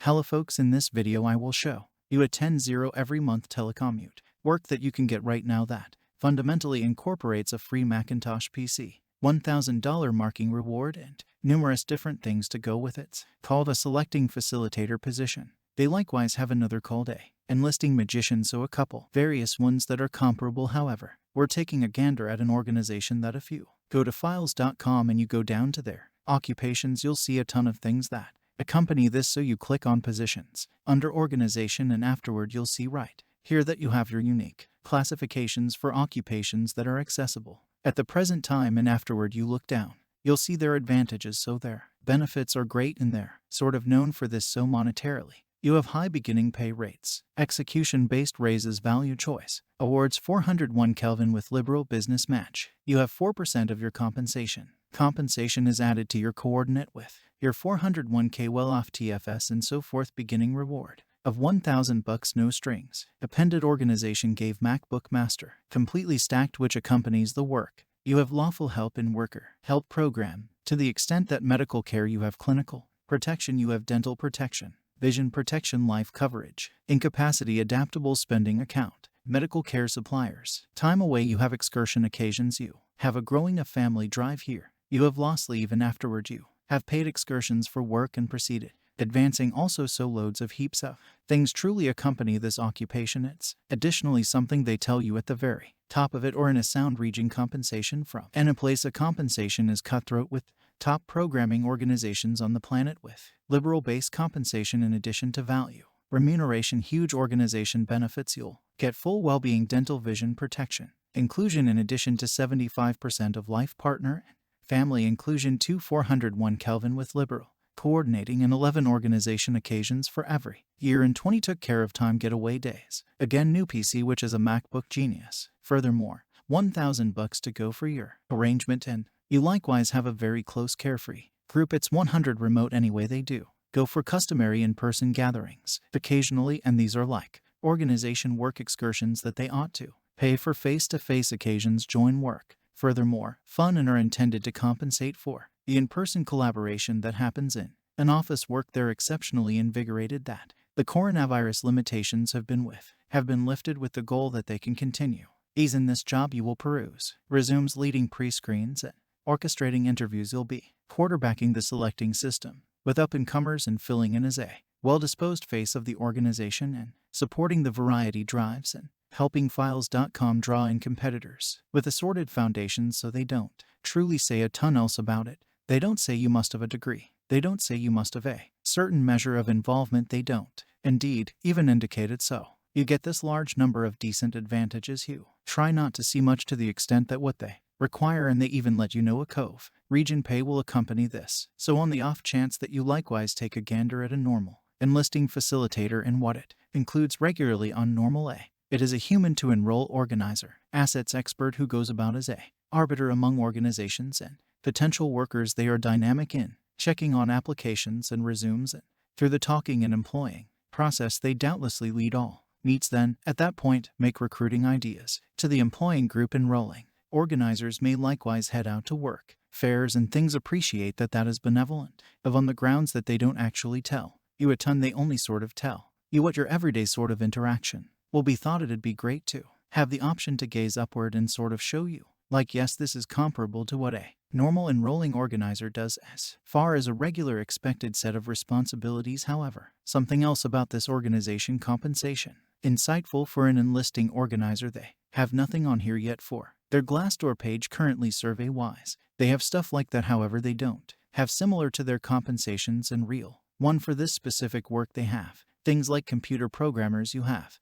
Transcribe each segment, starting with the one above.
Hello folks, in this video I will show you a 10-0 every month telecommute work that you can get right now that fundamentally incorporates a free Macintosh PC, $1,000 marking reward, and numerous different things to go with it. It's called a selecting facilitator position. They likewise have another called a enlisting magician, so a couple various ones that are comparable. However, we're taking a gander at an organization that if you go to files.com and you go down to their occupations, you'll see a ton of things that accompany this, so you click on positions under organization and afterward you'll see right here that you have your unique classifications for occupations that are accessible at the present time, and afterward you look down, you'll see their advantages, so their benefits are great and they're sort of known for this. So monetarily, you have high beginning pay rates, execution-based raises, value choice, awards 401 Kelvin with liberal business match. You have 4% of your compensation. Compensation is added to your coordinate with your 401k well off TFS and so forth. Beginning reward of $1,000, no strings. Appended organization gave MacBook Master, completely stacked, which accompanies the work. You have lawful help in worker help program. To the extent that medical care, you have clinical protection, you have dental protection, vision protection, life coverage, incapacity, adaptable spending account, medical care suppliers. Time away, you have excursion occasions, you have a growing a family drive here. You have lost leave and afterward you have paid excursions for work and proceeded advancing also, so loads of heaps of things truly accompany this occupation. It's additionally something they tell you at the very top of it, or in a sound region, compensation from and a place. A compensation is cutthroat with top programming organizations on the planet with liberal base compensation in addition to value remuneration. Huge organization benefits, you'll get full well-being, dental, vision protection, inclusion in addition to 75% of life partner and family inclusion to 401 Kelvin with liberal coordinating and 11 organization occasions for every year, and 20 took care of time getaway days. Again, new PC, which is a MacBook Genius. Furthermore, $1,000 to go for your arrangement, and you likewise have a very close carefree group. It's 100 remote anyway. They do go for customary in-person gatherings occasionally, and these are like organization work excursions that they ought to pay for. Face-to-face occasions join work. Furthermore, fun and are intended to compensate for the in-person collaboration that happens in an office work. They're exceptionally invigorated that the coronavirus limitations have been lifted with the goal that they can continue ease in this job. You will peruse resumes, leading pre-screens and orchestrating interviews. You'll be quarterbacking the selecting system with up-and-comers and filling in as a well-disposed face of the organization and supporting the variety drives and helping files.com draw in competitors with assorted foundations, so they don't truly say a ton else about it. They don't say you must have a degree. They don't say you must have a certain measure of involvement. They don't, indeed, even indicate it. So you get this large number of decent advantages. You try not to see much to the extent that what they require, and they even let you know a cove region pay will accompany this. So on the off chance that you likewise take a gander at a normal enlisting facilitator and what it includes regularly on normal A, it is a human to enroll organizer, assets expert who goes about as a arbiter among organizations and potential workers. They are dynamic in checking on applications and resumes, and through the talking and employing process they doubtlessly lead all meets. Then, at that point, make recruiting ideas to the employing group. Enrolling organizers may likewise head out to work fairs and things. Appreciate that is benevolent of on the grounds that they don't actually tell you a ton. They only sort of tell you what your everyday sort of interaction will be. Thought it'd be great to have the option to gaze upward and sort of show you, like, yes, this is comparable to what a normal enrolling organizer does as far as a regular expected set of responsibilities. However, something else about this organization compensation insightful for an enlisting organizer. They have nothing on here yet for their Glassdoor page currently survey-wise. They have stuff like that, however they don't have similar to their compensations and real one for this specific work. They have things like computer programmers. You have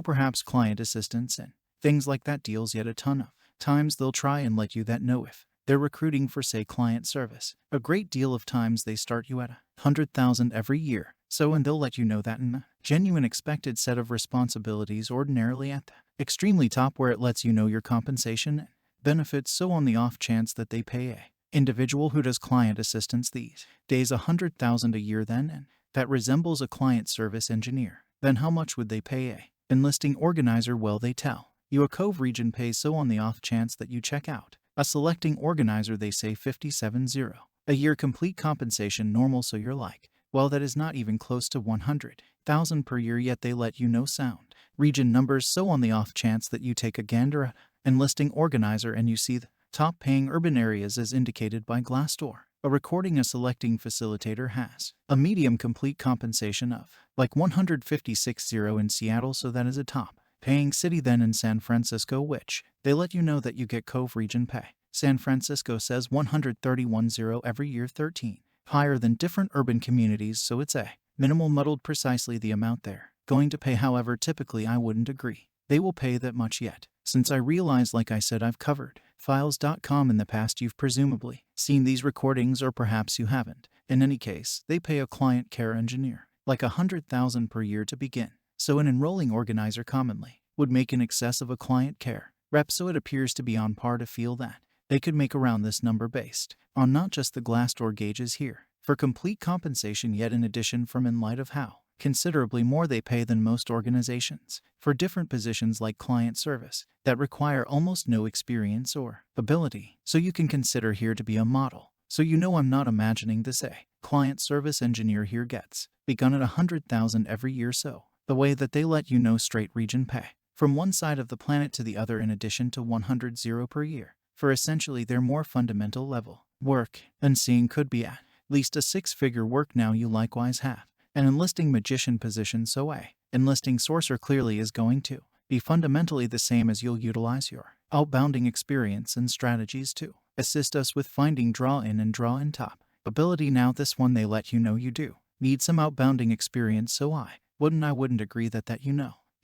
perhaps client assistants and things like that. Deals yet a ton of times they'll try and let you that know if they're recruiting for, say, client service. A great deal of times they start you at $100,000 every year. So, and they'll let you know that in a genuine expected set of responsibilities, ordinarily at the extremely top, where it lets you know your compensation and benefits. So on the off chance that they pay a individual who does client assistance these days $100,000 a year, then, and that resembles a client service engineer, then how much would they pay a enlisting organizer? Well, they tell you a cove region pays. So on the off chance that you check out a selecting organizer, they say $57,000 a year complete compensation normal. So you're like, Well, that is not even close to 100,000 per year, yet they let you know sound region numbers. So on the off chance that you take a gander at enlisting organizer and you see the top paying urban areas as indicated by Glassdoor, a recording a selecting facilitator has a medium complete compensation of like 156,000 in Seattle, so that is a top paying city. Then in San Francisco, which they let you know that you get Cove region pay. San Francisco says 131,000 every year, 13 higher than different urban communities, so it's a minimal muddled precisely the amount they're going to pay. However, typically I wouldn't agree they will pay that much yet, since I realize, like I said, I've covered files.com in the past. You've presumably seen these recordings, or perhaps you haven't. In any case, they pay a client care engineer like 100,000 per year to begin. So an enrolling organizer commonly would make in excess of a client care rep, so it appears to be on par to feel that they could make around this number based on not just the Glassdoor gauges here for complete compensation, yet in addition from in light of how considerably more they pay than most organizations for different positions like client service that require almost no experience or ability. So you can consider here to be a model. So you know I'm not imagining this. A client service engineer here gets begun at 100,000 every year, so the way that they let you know straight region pay from one side of the planet to the other, in addition to 100,000 per year for essentially their more fundamental level work, and seeing could be at least a six-figure work. Now you likewise have an enlisting magician position, so a enlisting sorcerer clearly is going to be fundamentally the same, as you'll utilize your outbounding experience and strategies to assist us with finding draw in and draw in top ability. Now this one they let you know you do need some outbounding experience, so I wouldn't agree that you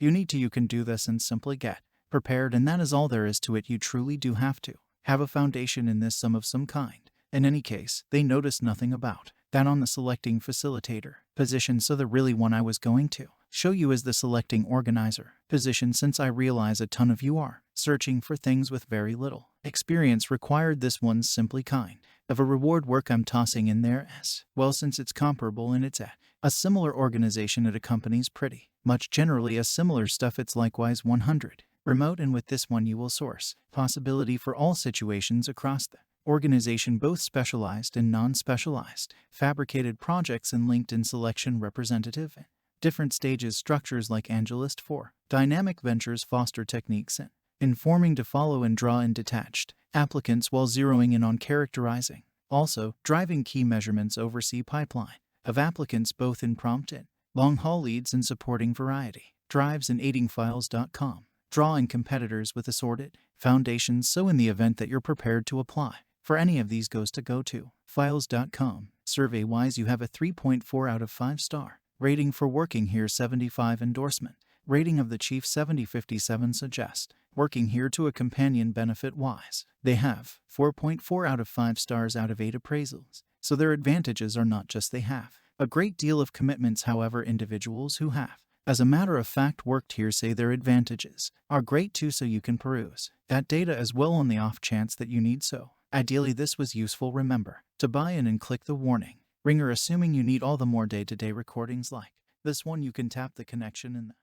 need to. You can do this and simply get prepared, and that is all there is to it. You truly do have to have a foundation in this, some of some kind. In any case, they noticed nothing about that on the selecting facilitator position, so the really one I was going to show you is the selecting organizer position, since I realize a ton of you are searching for things with very little experience required. This one's simply kind of a reward work I'm tossing in there as well, since it's comparable and it's at a similar organization. It accompanies pretty much generally a similar stuff. It's likewise 100 remote, and with this one you will source possibility for all situations across the organization, both specialized and non-specialized, fabricated projects and LinkedIn selection representative in different stages, structures like Angelist for dynamic ventures, foster techniques and informing to follow and draw in detached applicants while zeroing in on characterizing, also driving key measurements, oversee pipeline of applicants both in prompt and long-haul leads, and supporting variety drives and aiding files.com, drawing competitors with assorted foundations. So in the event that you're prepared to apply for any of these, go to files.com. Survey-wise, you have a 3.4 out of 5 star rating for working here, 75 endorsement rating of the chief, 70/57 suggest working here to a companion. Benefit-wise, they have 4.4 out of 5 stars out of 8 appraisals. So their advantages are not just they have a great deal of commitments. However, individuals who have, as a matter of fact, worked here say their advantages are great too, so you can peruse that data as well on the off chance that you need so. Ideally, this was useful. Remember to buy in and click the warning ringer. Assuming you need all the more day-to-day recordings like this one, you can tap the connection in the